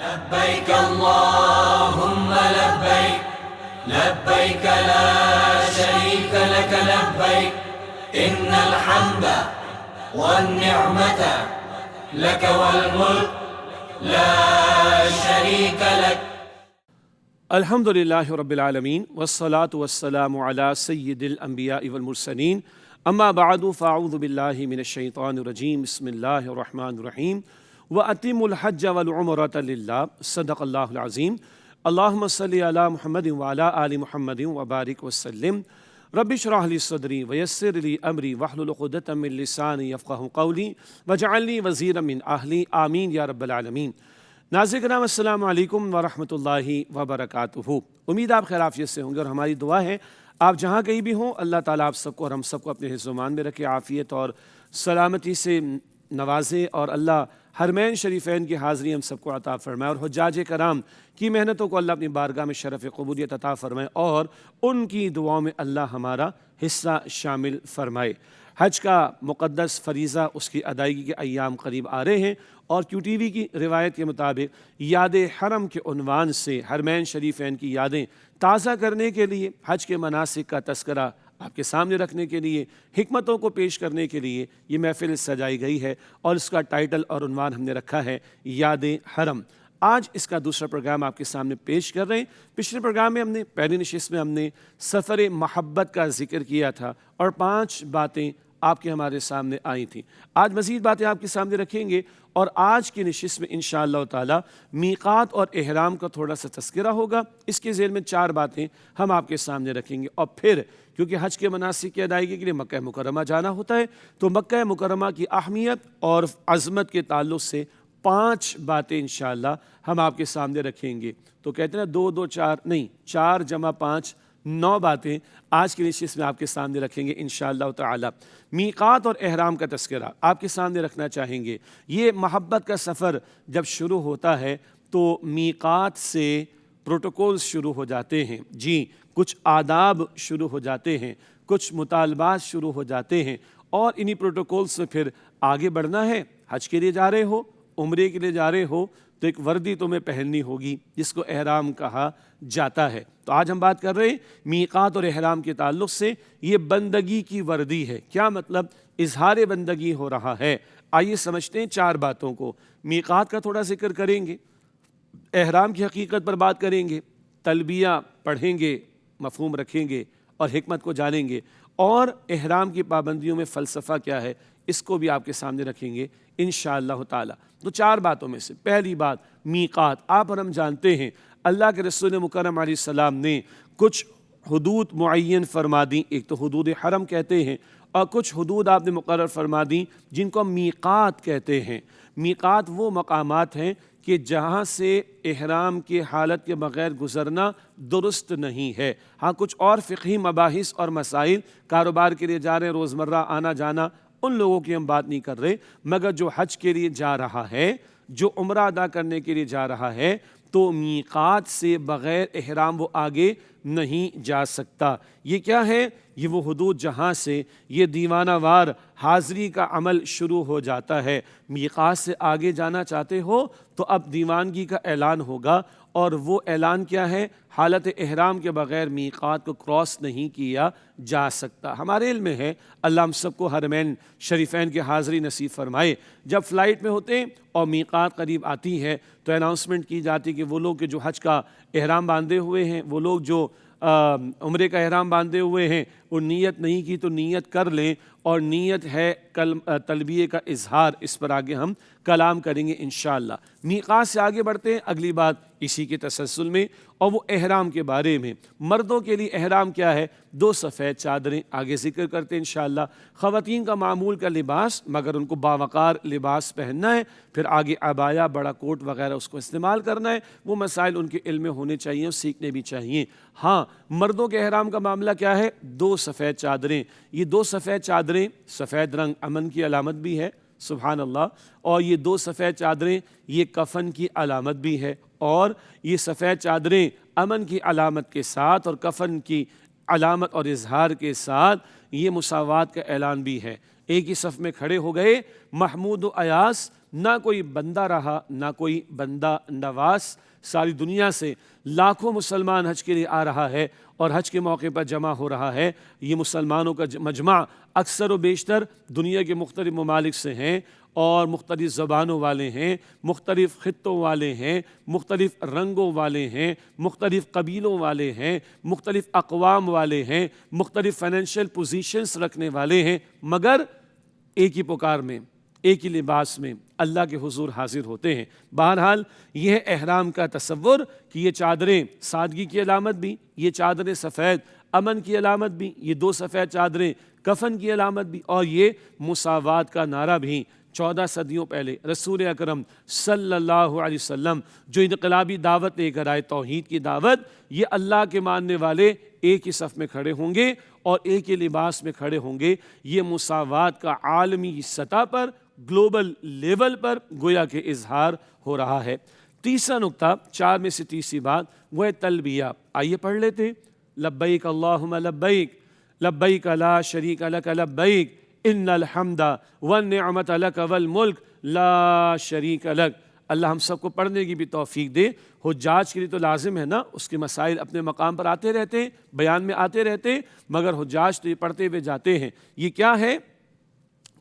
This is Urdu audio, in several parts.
لبيك اللهم لبيك لبيك لا شريك لك لبيك إن الحمد والنعمة لك والملك لا شريك لك. الحمدللہ رب العالمین والصلاة والسلام علی سید الانبیاء والمرسلین اما بعد فاعوذ باللہ من الشیطان الرجیم بسم اللہ الرحمن الرحیم وَأَتِمُّ الْحَجَّ وَالْعُمْرَةَ لِلَّهِ صدق اللہ العظیم. اللہم صلی علی محمد وعلی آل محمد وبارک وسلم. رب اشرح لی صدری ویسر لی امری واحلل عقدۃ من لسانی یفقہوا قولی واجعل لی وزیرا من اہلی آمین یا رب العالمین. ناظرین کرام السلام علیکم ورحمۃ اللہ وبرکاتہ. امید آپ خیر عافیت سے ہوں گے اور ہماری دعا ہے آپ جہاں کہیں بھی ہوں اللہ تعالیٰ آپ سب کو اور ہم سب کو اپنے حفظ و امان میں رکھے، عافیت اور سلامتی سے نوازے، اور اللہ حرمین شریفین کی حاضری ہم سب کو عطا فرمائے، اور حجاج کرام کی محنتوں کو اللہ اپنی بارگاہ میں شرف قبولیت عطا فرمائے اور ان کی دعاؤں میں اللہ ہمارا حصہ شامل فرمائے. حج کا مقدس فریضہ اس کی ادائیگی کے ایام قریب آ رہے ہیں، اور کیو ٹی وی کی روایت کے مطابق یاد حرم کے عنوان سے حرمین شریفین کی یادیں تازہ کرنے کے لیے، حج کے مناسک کا تذکرہ آپ کے سامنے رکھنے کے لیے، حکمتوں کو پیش کرنے کے لیے یہ محفل سجائی گئی ہے، اور اس کا ٹائٹل اور عنوان ہم نے رکھا ہے یاد حرم. آج اس کا دوسرا پروگرام آپ کے سامنے پیش کر رہے ہیں. پچھلے پروگرام میں پہلی نشست میں ہم نے سفر محبت کا ذکر کیا تھا، اور 5 باتیں آپ کے ہمارے سامنے آئی تھیں. آج مزید باتیں آپ کے سامنے رکھیں گے، اور آج کی نشست میں انشاءاللہ تعالی میقات اور احرام کا تھوڑا سا تذکرہ ہوگا. اس کے ذیل میں 4 باتیں ہم آپ کے سامنے رکھیں گے، اور پھر کیونکہ حج کے مناسک کی ادائیگی کے لیے مکہ مکرمہ جانا ہوتا ہے، تو مکہ مکرمہ کی اہمیت اور عظمت کے تعلق سے 5 باتیں انشاءاللہ ہم آپ کے سامنے رکھیں گے. تو کہتے ہیں 2 2 4 نہیں، 4 جمع 5 9 باتیں آج کی نشست میں آپ کے سامنے رکھیں گے انشاءاللہ تعالی. میقات اور احرام کا تذکرہ آپ کے سامنے رکھنا چاہیں گے. یہ محبت کا سفر جب شروع ہوتا ہے تو میقات سے پروٹوکولز شروع ہو جاتے ہیں. جی، کچھ آداب شروع ہو جاتے ہیں، کچھ مطالبات شروع ہو جاتے ہیں، اور انہی پروٹوکول سے پھر آگے بڑھنا ہے. حج کے لیے جا رہے ہو، عمرے کے لیے جا رہے ہو، تو ایک وردی تمہیں پہننی ہوگی جس کو احرام کہا جاتا ہے. تو آج ہم بات کر رہے ہیں میقات اور احرام کے تعلق سے. یہ بندگی کی وردی ہے. کیا مطلب؟ اظہار بندگی ہو رہا ہے. آئیے سمجھتے ہیں 4 باتوں کو. میقات کا تھوڑا ذکر کریں گے، احرام کی حقیقت پر بات کریں گے، تلبیہ پڑھیں گے، مفہوم رکھیں گے اور حکمت کو جانیں گے، اور احرام کی پابندیوں میں فلسفہ کیا ہے اس کو بھی آپ کے سامنے رکھیں گے انشاءاللہ تعالی. تو 4 باتوں میں سے پہلی بات میقات. آپ اور ہم جانتے ہیں اللہ کے رسول مکرم علیہ السلام نے کچھ حدود معین فرما دیں. ایک تو حدود حرم کہتے ہیں، اور کچھ حدود آپ نے مقرر فرما دیں جن کو ہم میقات کہتے ہیں. میقات وہ مقامات ہیں کہ جہاں سے احرام کی حالت کے بغیر گزرنا درست نہیں ہے. ہاں کچھ اور فقہی مباحث اور مسائل، کاروبار کے لیے جا رہے ہیں، روزمرہ آنا جانا، ان لوگوں کی ہم بات نہیں کر رہے. مگر جو حج کے لیے جا رہا ہے، جو عمرہ ادا کرنے کے لیے جا رہا ہے، تو میقات سے بغیر احرام وہ آگے نہیں جا سکتا. یہ کیا ہے؟ یہ وہ حدود جہاں سے یہ دیوانہ وار حاضری کا عمل شروع ہو جاتا ہے. میقات سے آگے جانا چاہتے ہو تو اب دیوانگی کا اعلان ہوگا، اور وہ اعلان کیا ہے؟ حالت احرام کے بغیر میقات کو کراس نہیں کیا جا سکتا. ہمارے علم میں ہے، اللہ ہم سب کو حرمین شریفین کی حاضری نصیب فرمائے. جب فلائٹ میں ہوتے ہیں اور میقات قریب آتی ہے تو اناؤنسمنٹ کی جاتی کہ وہ لوگ جو حج کا احرام باندھے ہوئے ہیں، وہ لوگ جو عمرے کا احرام باندھے ہوئے ہیں، اور نیت نہیں کی تو نیت کر لیں، اور نیت ہے تلبیہ کا اظہار. اس پر آگے ہم کلام کریں گے انشاءاللہ. میقات سے آگے بڑھتے ہیں اگلی بات اسی کے تسلسل میں، اور وہ احرام کے بارے میں. مردوں کے لیے احرام کیا ہے؟ 2 سفید چادریں آگے ذکر کرتے ہیں انشاءاللہ. خواتین کا معمول کا لباس، مگر ان کو باوقار لباس پہننا ہے. پھر آگے عبایا، بڑا کوٹ وغیرہ اس کو استعمال کرنا ہے. وہ مسائل ان کے علم میں ہونے چاہیے اور سیکھنے بھی چاہیے. ہاں مردوں کے احرام کا معاملہ کیا ہے؟ 2 سفید چادریں. یہ 2 سفید چادریں، سفید رنگ امن کی علامت بھی ہے، سبحان اللہ. اور یہ 2 سفید چادریں یہ کفن کی علامت بھی ہے. اور یہ سفید چادریں امن کی علامت کے ساتھ اور کفن کی علامت اور اظہار کے ساتھ یہ مساوات کا اعلان بھی ہے. ایک ہی صف میں کھڑے ہو گئے محمود و ایاس، نہ کوئی بندہ رہا نہ کوئی بندہ نواز، ساری دنیا سے لاکھوں مسلمان حج کے لیے آ رہا ہے اور حج کے موقع پر جمع ہو رہا ہے۔ یہ مسلمانوں کا مجمع اکثر و بیشتر دنیا کے مختلف ممالک سے ہیں اور مختلف زبانوں والے ہیں، مختلف خطوں والے ہیں، مختلف رنگوں والے ہیں، مختلف قبیلوں والے ہیں، مختلف اقوام والے ہیں، مختلف فائنینشیل پوزیشنز رکھنے والے ہیں، مگر ایک ہی پکار میں، ایک ہی لباس میں اللہ کے حضور حاضر ہوتے ہیں۔ بہرحال یہ ہے احرام کا تصور کہ یہ چادریں سادگی کی علامت بھی، یہ چادریں سفید امن کی علامت بھی، یہ 2 سفید چادریں کفن کی علامت بھی، اور یہ مساوات کا نعرہ بھی 14 صدیوں پہلے رسول اکرم صلی اللہ علیہ وسلم جو انقلابی دعوت لے کر آئے، توحید کی دعوت، یہ اللہ کے ماننے والے ایک ہی صف میں کھڑے ہوں گے اور ایک ہی لباس میں کھڑے ہوں گے۔ یہ مساوات کا عالمی سطح پر، گلوبل لیول پر گویا کہ اظہار ہو رہا ہے۔ تیسرا نقطہ، 4 میں سے تیسری بات، وہ ہے تلبیہ۔ آئیے پڑھ لیتے، لبیک اللہم لبیک، لبیک لا شریک لک لبیک، ان الحمد والنعمت لک والملک لا شریک لک۔ اللہ ہم سب کو پڑھنے کی بھی توفیق دے۔ حجاج کے لیے تو لازم ہے نا، اس کے مسائل اپنے مقام پر آتے رہتے ہیں، بیان میں آتے رہتے ہیں، مگر حجاج تو یہ پڑھتے ہوئے جاتے ہیں۔ یہ کیا ہے؟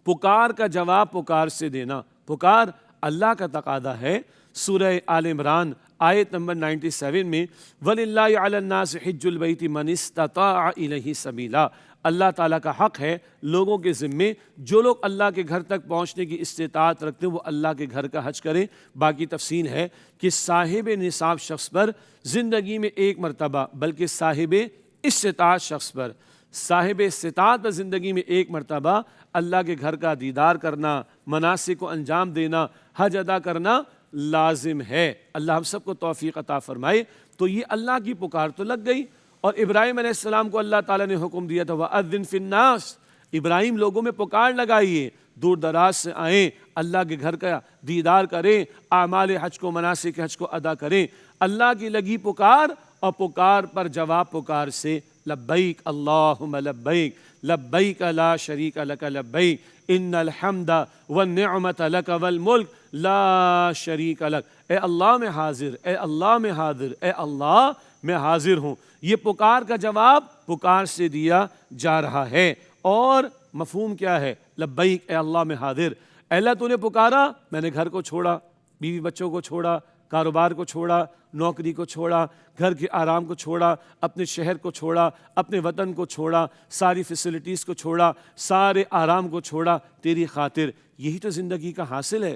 پکار کا جواب پکار سے دینا۔ پکار اللہ کا تقاضا ہے۔ سورہ آل عمران آیت نمبر 97 میں وَلِلَّهِ عَلَى النَّاسِ حِجُّ الْبَيْتِ مَنِ اسْتَطَاعَ إِلَيْهِ سَبِيلًا۔ اللہ تعالیٰ کا حق ہے لوگوں کے ذمے، جو لوگ اللہ کے گھر تک پہنچنے کی استطاعت رکھتے ہیں وہ اللہ کے گھر کا حج کریں۔ باقی تفصیل ہے کہ صاحب نصاب شخص پر زندگی میں ایک مرتبہ، بلکہ صاحب استطاعت شخص پر، صاحب استطاعت پر زندگی میں ایک مرتبہ اللہ کے گھر کا دیدار کرنا، مناسک کو انجام دینا، حج ادا کرنا لازم ہے۔ اللہ ہم سب کو توفیق عطا فرمائے۔ تو یہ اللہ کی پکار تو لگ گئی، اور ابراہیم علیہ السلام کو اللہ تعالیٰ نے حکم دیا تھا وَأَذِّن فِي النَّاسِ، ابراہیم لوگوں میں پکار لگائیے، دور دراز سے آئیں، اللہ کے گھر کا دیدار کریں، اعمال حج کو، مناسک حج کو ادا کریں۔ اللہ کی لگی پکار، اور پکار پر جواب پکار سے لبیک اللہم لبیک، لبیک لا شریک لک لبیک، ان الحمد والنعمت لک والملک لا شریک لک۔ اے اللہ میں حاضر، اے اللہ میں حاضر، اے اللہ میں حاضر ہوں۔ یہ پکار کا جواب پکار سے دیا جا رہا ہے، اور مفہوم کیا ہے؟ لبیک، اے اللہ میں حاضر۔ اے اللہ تو نے پکارا، میں نے گھر کو چھوڑا، بیوی بچوں کو چھوڑا، کاروبار کو چھوڑا، نوکری کو چھوڑا، گھر کے آرام کو چھوڑا، اپنے شہر کو چھوڑا، اپنے وطن کو چھوڑا، ساری فیسلٹیز کو چھوڑا، سارے آرام کو چھوڑا تیری خاطر۔ یہی تو زندگی کا حاصل ہے،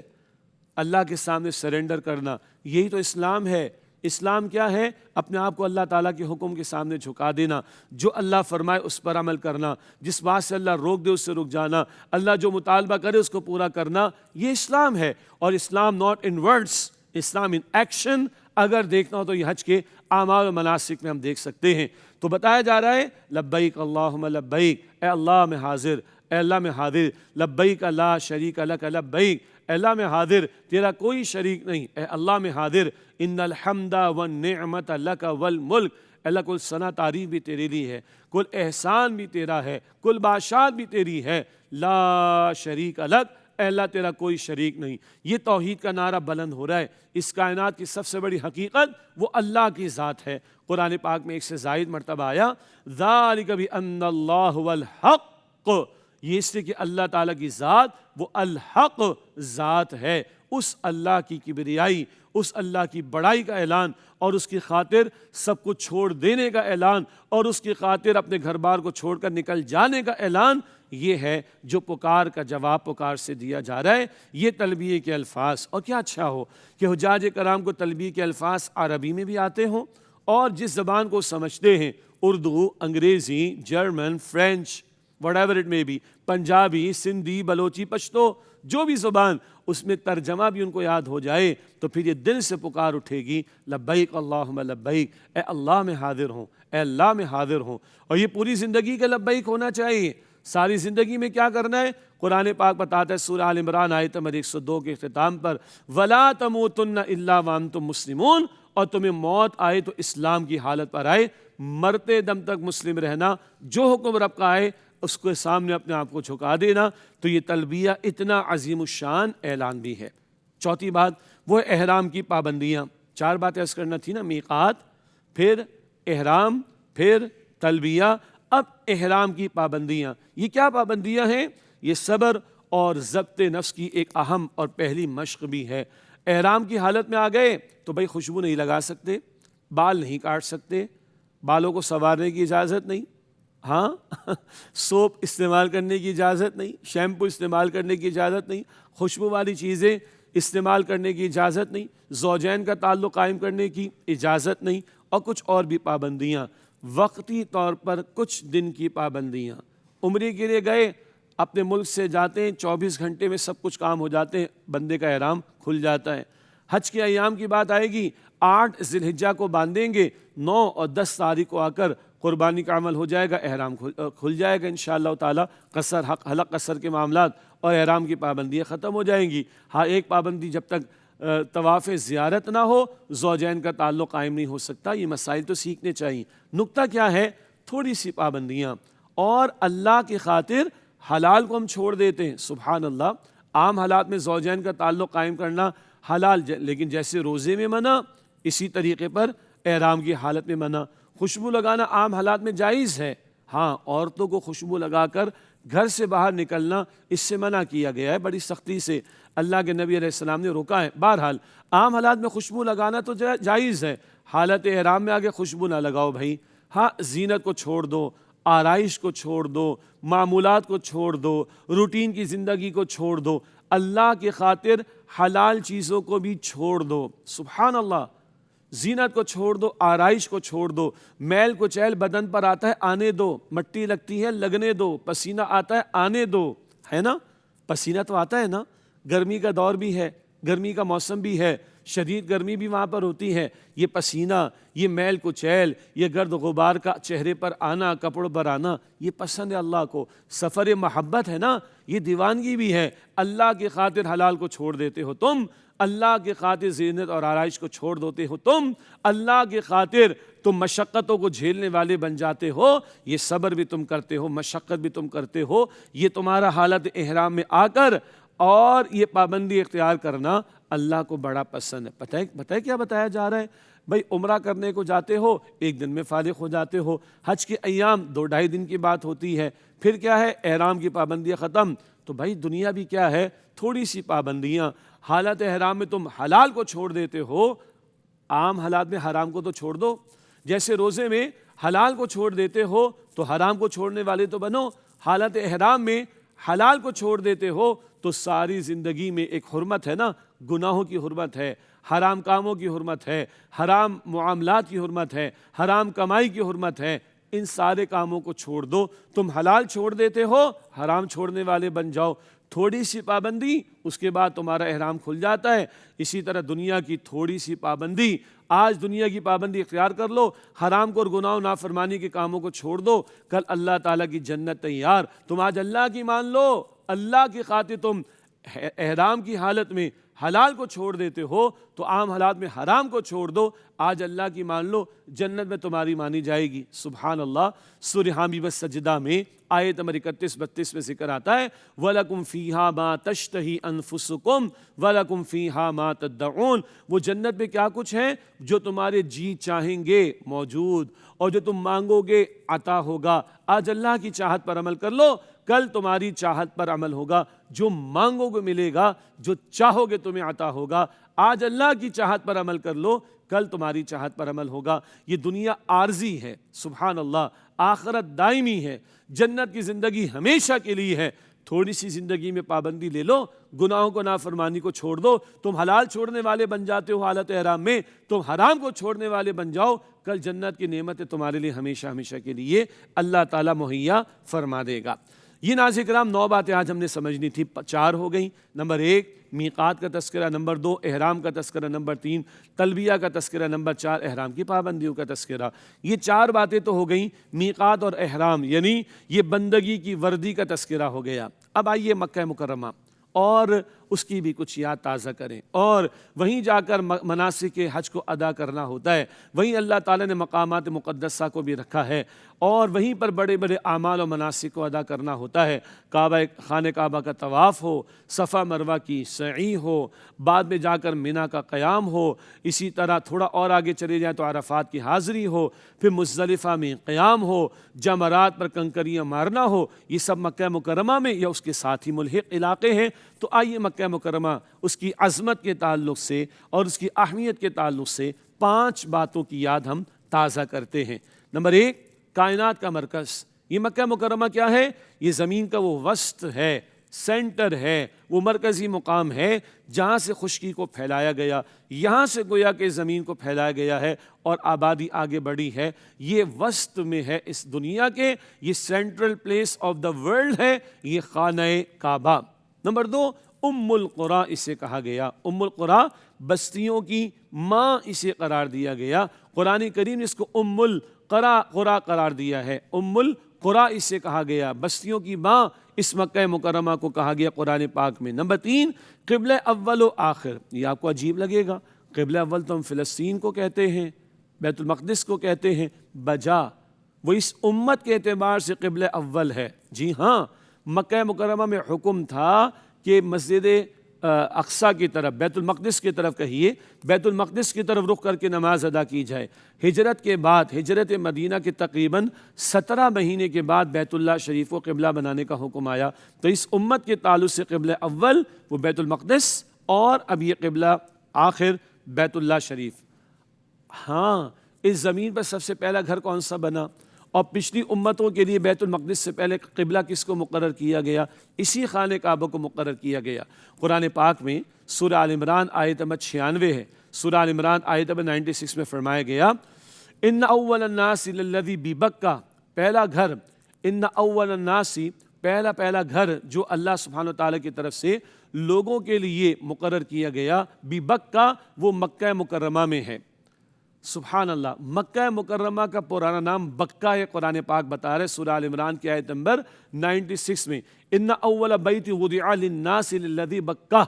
اللہ کے سامنے سرنڈر کرنا۔ یہی تو اسلام ہے۔ اسلام کیا ہے؟ اپنے آپ کو اللہ تعالیٰ کے حکم کے سامنے جھکا دینا، جو اللہ فرمائے اس پر عمل کرنا، جس بات سے اللہ روک دے اس سے رک جانا، اللہ جو مطالبہ کرے اس کو پورا کرنا، یہ اسلام ہے۔ اور اسلام ناٹ ان ورڈز، اسلام ان ایکشن۔ اگر دیکھنا ہو تو یہ حج کے اعمال و مناسک میں ہم دیکھ سکتے ہیں۔ تو بتایا جا رہا ہے لبیک اللہم لبیک، اے اللہ میں حاضر، اے اللہ میں حاضر، لبیک لا شریک لک لبیک، اے اللہ میں حاضر، تیرا کوئی شریک نہیں، اے اللہ میں حاضر، ان الحمد والنعمت لک والملک، اے اللہ کل ثنا تعریف بھی تیرے لیے ہے، کل احسان بھی تیرا ہے، کل بادشاہت بھی تیری ہے، لا شریک لک، اے اللہ تیرا کوئی شریک نہیں۔ یہ توحید کا نعرہ بلند ہو رہا ہے۔ اس کائنات کی سب سے بڑی حقیقت وہ اللہ کی ذات ہے۔ قرآن پاک میں 1 سے زائد مرتبہ آیا ذالک بأن اللہ هو الحق، یہ اس لیے کہ اللہ تعالیٰ کی ذات وہ الحق ذات ہے۔ اس اللہ کی کبریائی، اس اللہ کی بڑائی کا اعلان، اور اس کی خاطر سب کچھ چھوڑ دینے کا اعلان، اور اس کی خاطر اپنے گھر بار کو چھوڑ کر نکل جانے کا اعلان، یہ ہے جو پکار کا جواب پکار سے دیا جا رہا ہے۔ یہ تلبیہ کے الفاظ، اور کیا اچھا ہو کہ حجاج کرام کو تلبیہ کے الفاظ عربی میں بھی آتے ہوں، اور جس زبان کو سمجھتے ہیں، اردو، انگریزی، German, French, whatever it may be، Punjabi, Sindhi, Balochi, Pashto, جو بھی زبان، اس میں ترجمہ بھی ان کو یاد ہو جائے تو پھر یہ دل سے پکار اٹھے گی لبیک اللہم لبیک، اے اللہ میں حاضر ہوں، اے اللہ میں حاضر ہوں۔ اور یہ پوری زندگی کا لبیک ہونا چاہیے۔ ساری زندگی میں کیا کرنا ہے؟ قرآن پاک بتاتا ہے سورہ آل عمران آیت نمبر 102 کے اختتام پر وَلَا تَمُوتُنَّ إِلَّا وَأَنْتُمْ مُسْلِمُونَ، اور تمہیں موت آئے تو اسلام کی حالت پر آئے، مرتے دم تک مسلم رہنا، جو حکم رب کا آئے اس کے سامنے اپنے آپ کو جھکا دینا۔ تو یہ تلبیہ اتنا عظیم الشان اعلان بھی ہے۔ چوتھی بات وہ احرام کی پابندیاں. 4 باتیں عرض کرنا تھی نا، میقات، پھر احرام، پھر تلبیہ، اب احرام کی پابندیاں. یہ کیا پابندیاں ہیں؟ یہ صبر اور ضبط نفس کی ایک اہم اور پہلی مشق بھی ہے. احرام کی حالت میں آ گئے تو بھائی خوشبو نہیں لگا سکتے، بال نہیں کاٹ سکتے، بالوں کو سنوارنے کی اجازت نہیں، ہاں سوپ استعمال کرنے کی اجازت نہیں، شیمپو استعمال کرنے کی اجازت نہیں، خوشبو والی چیزیں استعمال کرنے کی اجازت نہیں، زوجین کا تعلق قائم کرنے کی اجازت نہیں، اور کچھ اور بھی پابندیاں. وقتی طور پر کچھ دن کی پابندیاں. عمرے کے لیے گئے، اپنے ملک سے جاتے ہیں، 24 گھنٹے میں سب کچھ کام ہو جاتے ہیں، بندے کا احرام کھل جاتا ہے. حج کے ایام کی بات آئے گی، 8 ذی الحجہ کو باندھیں گے، 9 اور 10 تاریخ کو آ کر قربانی کا عمل ہو جائے گا، احرام کھل جائے گا انشاءاللہ تعالی. قصر، حلق قصر کے معاملات اور احرام کی پابندیاں ختم ہو جائیں گی. ہاں ایک پابندی، جب تک طواف زیارت نہ ہو زوجین کا تعلق قائم نہیں ہو سکتا. یہ مسائل تو سیکھنے چاہیے. نکتہ کیا ہے؟ تھوڑی سی پابندیاں، اور اللہ کی خاطر حلال کو ہم چھوڑ دیتے ہیں. سبحان اللہ، عام حالات میں زوجین کا تعلق قائم کرنا حلال، لیکن جیسے روزے میں منع، اسی طریقے پر احرام کی حالت میں منع. خوشبو لگانا عام حالات میں جائز ہے، ہاں عورتوں کو خوشبو لگا کر گھر سے باہر نکلنا اس سے منع کیا گیا ہے بڑی سختی سے. اللہ کے نبی علیہ السلام نے روکا ہے. بہرحال عام حالات میں خوشبو لگانا تو جائز ہے، حالت احرام میں آگے خوشبو نہ لگاؤ بھائی. ہاں زینت کو چھوڑ دو، آرائش کو چھوڑ دو، معمولات کو چھوڑ دو، روٹین کی زندگی کو چھوڑ دو، اللہ کی خاطر حلال چیزوں کو بھی چھوڑ دو. سبحان اللہ، زینت کو چھوڑ دو، آرائش کو چھوڑ دو، میل کچیل بدن پر آتا ہے آنے دو، مٹی لگتی ہے لگنے دو، پسینہ آتا ہے آنے دو، ہے نا؟ پسینہ تو آتا ہے نا. گرمی کا دور بھی ہے، گرمی کا موسم بھی ہے، شدید گرمی بھی وہاں پر ہوتی ہے. یہ پسینہ، یہ میل کچیل، یہ گرد غبار کا چہرے پر آنا، کپڑوں پر آنا، یہ پسند ہے اللہ کو. سفر محبت ہے نا، یہ دیوانگی بھی ہے. اللہ کی خاطر حلال کو چھوڑ دیتے ہو تم، اللہ کی خاطر زینت اور آرائش کو چھوڑ دیتے ہو تم، اللہ کی خاطر تم مشقتوں کو جھیلنے والے بن جاتے ہو. یہ صبر بھی تم کرتے ہو، مشقت بھی تم کرتے ہو. یہ تمہارا حالت احرام میں آ کر اور یہ پابندی اختیار کرنا اللہ کو بڑا پسند ہے. پتہ ہے کیا بتایا جا رہا ہے؟ بھائی عمرہ کرنے کو جاتے ہو، 1 دن میں فارغ ہو جاتے ہو. حج کے ایام 2-2.5 دن کی بات ہوتی ہے. پھر کیا ہے؟ احرام کی پابندیاں ختم. تو بھائی دنیا بھی کیا ہے؟ تھوڑی سی پابندیاں. حالت احرام میں تم حلال کو چھوڑ دیتے ہو، عام حالات میں حرام کو تو چھوڑ دو. جیسے روزے میں حلال کو چھوڑ دیتے ہو تو حرام کو چھوڑنے والے تو بنو. حالت احرام میں حلال کو چھوڑ دیتے ہو تو ساری زندگی میں ایک حرمت ہے نا، گناہوں کی حرمت ہے، حرام کاموں کی حرمت ہے، حرام معاملات کی حرمت ہے، حرام کمائی کی حرمت ہے. ان سارے کاموں کو چھوڑ دو. تم حلال چھوڑ دیتے ہو، حرام چھوڑنے والے بن جاؤ. تھوڑی سی پابندی، اس کے بعد تمہارا احرام کھل جاتا ہے. اسی طرح دنیا کی تھوڑی سی پابندی، آج دنیا کی پابندی اختیار کر لو، حرام کو اور گناہ و نافرمانی کے کاموں کو چھوڑ دو، کل اللہ تعالیٰ کی جنت تیار. تم آج اللہ کی مان لو، اللہ کی خاطر تم احرام کی حالت میں حلال کو چھوڑ دیتے ہو تو عام حالات میں حرام کو چھوڑ دو. آج اللہ کی مان لو، جنت میں تمہاری مانی جائے گی. سبحان اللہ. سورہ حامیم السجدہ میں آیت نمبر 31-32 میں ذکر آتا ہے وَلَكُمْ فِيهَا مَا تَشْتَهِي أَنفُسُكُمْ وَلَكُمْ فِيهَا مَا تَدَّعُونَ. وہ جنت میں کیا کچھ ہے؟ جو تمہارے جی چاہیں گے موجود، اور جو تم مانگو گے عطا ہوگا. آج اللہ کی چاہت پر عمل کر لو، کل تمہاری چاہت پر عمل ہوگا. جو مانگو گے ملے گا، جو چاہو گے تمہیں عطا ہوگا. آج اللہ کی چاہت پر عمل کر لو، کل تمہاری چاہت پر عمل ہوگا. یہ دنیا عارضی ہے، سبحان اللہ. آخرت دائمی ہے، جنت کی زندگی ہمیشہ کے لیے ہے. تھوڑی سی زندگی میں پابندی لے لو، گناہوں کو نافرمانی کو چھوڑ دو. تم حلال چھوڑنے والے بن جاتے ہو حالت احرام میں، تم حرام کو چھوڑنے والے بن جاؤ، کل جنت کی نعمتیں تمہارے لیے ہمیشہ ہمیشہ کے لیے اللہ تعالیٰ مہیا فرما دے گا. یہ ناظرین کرام 9 باتیں آج ہم نے سمجھنی تھی. 4 ہو گئیں. نمبر 1 میقات کا تذکرہ، نمبر 2 احرام کا تذکرہ، نمبر 3 تلبیہ کا تذکرہ، نمبر 4 احرام کی پابندیوں کا تذکرہ. یہ 4 باتیں تو ہو گئیں. میقات اور احرام یعنی یہ بندگی کی وردی کا تذکرہ ہو گیا. اب آئیے مکہ مکرمہ اور اس کی بھی کچھ یاد تازہ کریں، اور وہیں جا کر مناسک حج کو ادا کرنا ہوتا ہے، وہیں اللہ تعالیٰ نے مقامات مقدسہ کو بھی رکھا ہے، اور وہیں پر بڑے بڑے اعمال و مناسک کو ادا کرنا ہوتا ہے۔ خانہ کعبہ کا طواف ہو، صفا مروہ کی سعی ہو، بعد میں جا کر منی کا قیام ہو، اسی طرح تھوڑا اور آگے چلے جائیں تو عرفات کی حاضری ہو، پھر مزدلفہ میں قیام ہو، جمرات پر کنکریاں مارنا ہو، یہ سب مکہ مکرمہ میں یا اس کے ساتھ ہی ملحق علاقے ہیں۔ تو آئیے مکہ مکرمہ اس کی عظمت کے تعلق سے اور اس کی اہمیت کے تعلق سے 5 باتوں کی یاد ہم تازہ کرتے ہیں۔ نمبر 1، کائنات کا مرکز۔ یہ مکہ مکرمہ کیا ہے؟ یہ زمین کا وہ وسط ہے، سینٹر ہے، وہ مرکزی مقام ہے جہاں سے خشکی کو پھیلایا گیا، یہاں سے گویا کہ زمین کو پھیلایا گیا ہے اور آبادی آگے بڑھی ہے۔ یہ وسط میں ہے اس دنیا کے، یہ central place of the world ہے، یہ خانہ کعبہ۔ نمبر 2، ام القریٰ اسے کہا گیا۔ ام القریٰ بستیوں کی ماں اسے قرار دیا گیا۔ قرآن کریم نے اس کو ام القریٰ قرار دیا ہے، ام القریٰ اسے کہا گیا، بستیوں کی ماں اس مکہ مکرمہ کو کہا گیا قرآن پاک میں۔ نمبر 3، قبلہ اول و آخر۔ یہ آپ کو عجیب لگے گا، قبلہ اول تو ہم فلسطین کو کہتے ہیں، بیت المقدس کو کہتے ہیں، بجا وہ اس امت کے اعتبار سے قبلہ اول ہے۔ جی ہاں، مکہ مکرمہ میں حکم تھا کہ مسجد اقصیٰ کی طرف، بیت المقدس کی طرف کہیے، بیت المقدس کی طرف رخ کر کے نماز ادا کی جائے۔ ہجرت کے بعد، ہجرت مدینہ کے تقریباً 17 مہینے کے بعد بیت اللہ شریف کو قبلہ بنانے کا حکم آیا۔ تو اس امت کے تعلق سے قبلہ اول وہ بیت المقدس، اور اب یہ قبلہ آخر بیت اللہ شریف۔ ہاں، اس زمین پر سب سے پہلا گھر کون سا بنا؟ اور پچھلی امتوں کے لیے بیت المقدس سے پہلے قبلہ کس کو مقرر کیا گیا؟ اسی خانہ کعبہ کو مقرر کیا گیا۔ قرآن پاک میں سورہ آل عمران آیت نمبر 96 ہے، سورہ آل عمران آیت نمبر 96 میں فرمایا گیا، ان اول الناس للذی ببکہ، پہلا گھر، ان اول الناس، پہلا گھر جو اللہ سبحانہ وتعالیٰ کی طرف سے لوگوں کے لیے مقرر کیا گیا، ببکہ، وہ مکہ مکرمہ میں ہے۔ سبحان اللہ، مکہ مکرمہ کا پرانا نام بکہ ہے، قرآن پاک بتا رہے سورہ آل عمران کی آیت نمبر 96 میں، ان اول بیت وضع للناس للذی بکہ،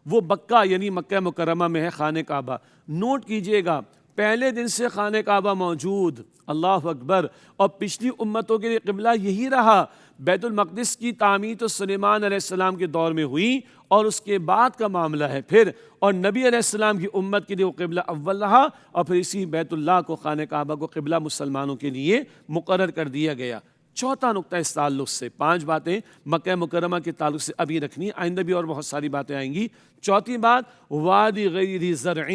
وہ بکہ یعنی مکہ مکرمہ میں ہے خانہ کعبہ۔ نوٹ کیجئے گا، پہلے دن سے خانہ کعبہ موجود، اللہ اکبر، اور پچھلی امتوں کے لیے قبلہ یہی رہا۔ بیت المقدس کی تعمیر تو سلیمان علیہ السلام کے دور میں ہوئی اور اس کے بعد کا معاملہ ہے پھر، اور نبی علیہ السلام کی امت کے لیے وہ قبلہ اول رہا، اور پھر اسی بیت اللہ کو، خانہ کعبہ کو قبلہ مسلمانوں کے لیے مقرر کر دیا گیا۔ چوتھا نقطہ اس تعلق سے، 5 باتیں مکہ مکرمہ کے تعلق سے ابھی رکھنی، آئندہ بھی اور بہت ساری باتیں آئیں گی۔ چوتھی بات، وادی غیر ذی زرع۔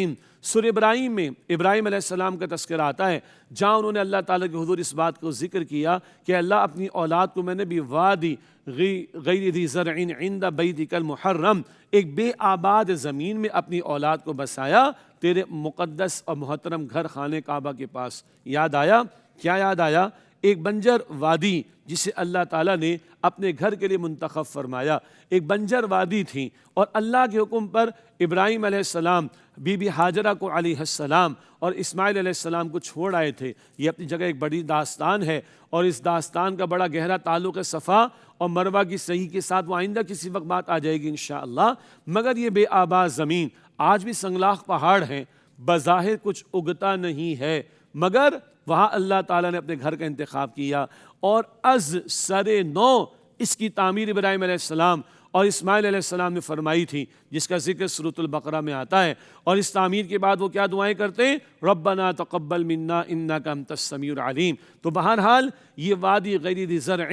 سورہ ابراہیم میں ابراہیم علیہ السلام کا تذکرہ آتا ہے، جہاں انہوں نے اللہ تعالیٰ کے حضور اس بات کو ذکر کیا کہ اللہ، اپنی اولاد کو میں نے بھی وادی غیر ذی زرع عند بیتک المحرم، ایک بے آباد زمین میں اپنی اولاد کو بسایا، تیرے مقدس اور محترم گھر خانہ کعبہ کے پاس۔ یاد آیا؟ کیا یاد آیا؟ ایک بنجر وادی جسے اللہ تعالیٰ نے اپنے گھر کے لیے منتخب فرمایا، ایک بنجر وادی تھی، اور اللہ کے حکم پر ابراہیم علیہ السلام بی بی ہاجرہ کو علیہ السلام اور اسماعیل علیہ السلام کو چھوڑ آئے تھے۔ یہ اپنی جگہ ایک بڑی داستان ہے، اور اس داستان کا بڑا گہرا تعلق ہے صفا اور مروہ کی صحیح کے ساتھ، وہ آئندہ کسی وقت بات آ جائے گی انشاءاللہ۔ مگر یہ بے آباد زمین، آج بھی سنگلاخ پہاڑ ہیں، بظاہر کچھ اگتا نہیں ہے، مگر وہاں اللہ تعالیٰ نے اپنے گھر کا انتخاب کیا، اور از سر نو اس کی تعمیر ابراہیم علیہ السلام اور اسماعیل علیہ السلام نے فرمائی تھی، جس کا ذکر سورۃ البقرہ میں آتا ہے۔ اور اس تعمیر کے بعد وہ کیا دعائیں کرتے ہیں؟ ربنا تقبل منا انک انت السمیع العلیم۔ تو بہرحال یہ وادی غیر ذی زرع،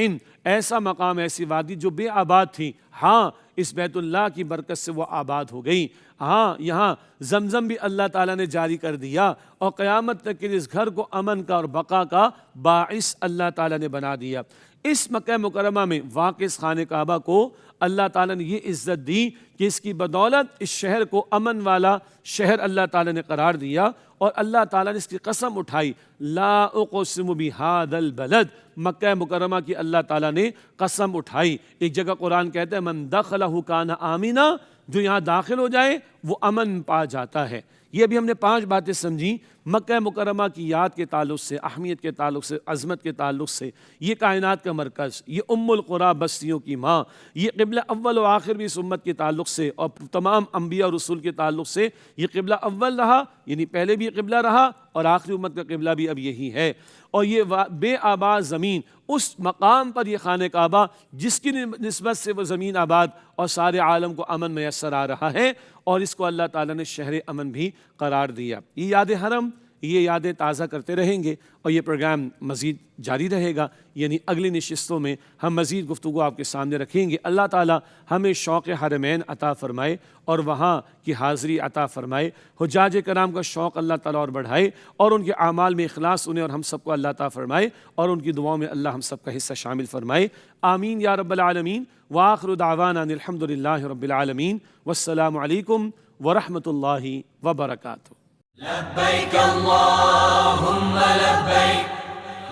ایسا مقام، ایسی وادی جو بے آباد تھی، ہاں اس بیت اللہ کی برکت سے وہ آباد ہو گئی۔ ہاں، یہاں زمزم بھی اللہ تعالیٰ نے جاری کر دیا، اور قیامت تک کے اس گھر کو امن کا اور بقا کا باعث اللہ تعالیٰ نے بنا دیا۔ اس مکہ مکرمہ میں واقع اس خانہ کعبہ کو اللہ تعالیٰ نے یہ عزت دی کہ اس کی بدولت اس شہر کو امن والا شہر اللہ تعالیٰ نے قرار دیا، اور اللہ تعالیٰ نے اس کی قسم اٹھائی، لا اقسم بہذا البلد، مکہ مکرمہ کی اللہ تعالیٰ نے قسم اٹھائی۔ ایک جگہ قرآن کہتا ہے من دخلہ کان آمنا، جو یہاں داخل ہو جائے وہ امن پا جاتا ہے۔ یہ ابھی ہم نے 5 باتیں سمجھی مکہ مکرمہ کی یاد کے تعلق سے، اہمیت کے تعلق سے، عظمت کے تعلق سے، یہ کائنات کا مرکز، یہ ام القریٰ بستیوں کی ماں، یہ قبلہ اول و آخر بھی اس امت کے تعلق سے اور تمام انبیاء اور رسول کے تعلق سے یہ قبلہ اول رہا، یعنی پہلے بھی قبلہ رہا اور آخری امت کا قبلہ بھی اب یہی ہے۔ اور یہ بے آباد زمین، اس مقام پر یہ خانہ کعبہ جس کی نسبت سے وہ زمین آباد اور سارے عالم کو امن میسر آ رہا ہے، اور اس کو اللہ تعالیٰ نے شہر امن بھی قرار دیا۔ یہ یاد حرم، یہ یادیں تازہ کرتے رہیں گے اور یہ پروگرام مزید جاری رہے گا، یعنی اگلی نشستوں میں ہم مزید گفتگو آپ کے سامنے رکھیں گے۔ اللہ تعالیٰ ہمیں شوق حرمین عطا فرمائے اور وہاں کی حاضری عطا فرمائے، حجاج کرام کا شوق اللہ تعالیٰ اور بڑھائے، اور ان کے اعمال میں اخلاص انہیں اور ہم سب کو اللہ عطا فرمائے، اور ان کی دعاؤں میں اللہ ہم سب کا حصہ شامل فرمائے۔ آمین یا رب العالمین۔ وآخر دعوانا ان الحمد للہ رب العالمین، والسلام علیکم ورحمۃ اللہ وبرکاتہ۔ لبيك اللهم لبيك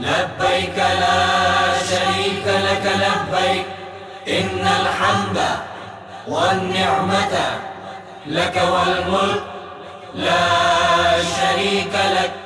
لبيك لا شريك لك لبيك إن الحمد والنعمة لك والملك لا شريك لك